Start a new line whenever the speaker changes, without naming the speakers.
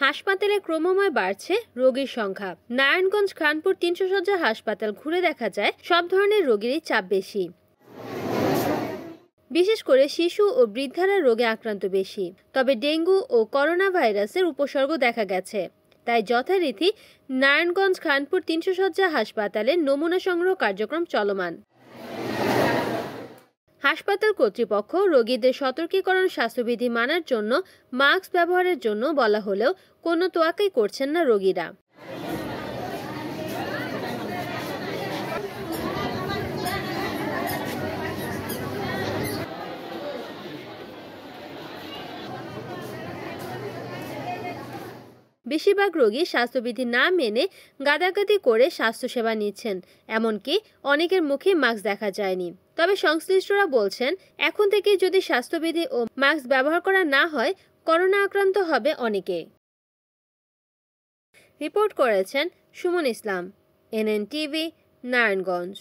হাসপাতালে ক্রমময় বাড়ছে রোগীর সংখ্যা। নারায়ণগঞ্জ খানপুর ৩০০ শয্যা হাসপাতাল ঘুরে দেখা যায় সব ধরনের রোগীরই চাপ বেশি। বিশেষ করে শিশু ও বৃদ্ধারা রোগে আক্রান্ত বেশি। তবে ডেঙ্গু ও করোনা ভাইরাসের উপসর্গ দেখা গেছে। তাই যথারীতি নারায়ণগঞ্জ খানপুর ৩০০ শয্যা হাসপাতালে নমুনা সংগ্রহ কার্যক্রম চলমান। হাসপাতাল কর্তৃপক্ষ রোগীদের সতর্কীকরণ স্বাস্থ্যবিধি মানার জন্য মাস্ক ব্যবহারের জন্য বলা হলেও কোনো তোয়াক্কাই করছেন না রোগীরা। বেশিরভাগ রোগী স্বাস্থ্যবিধি না মেনে গাদাগাদি করে স্বাস্থ্যসেবা নিচ্ছেন, এমনকি অনেকের মুখে মাস্ক দেখা যায়নি। তবে সংশ্লিষ্টরা বলছেন, এখন থেকে যদি স্বাস্থ্যবিধি ও মাস্ক ব্যবহার করা না হয়, করোনা আক্রান্ত হবে অনেকে। রিপোর্ট করেছেন সুমন ইসলাম, NN টিভি, নারায়ণগঞ্জ।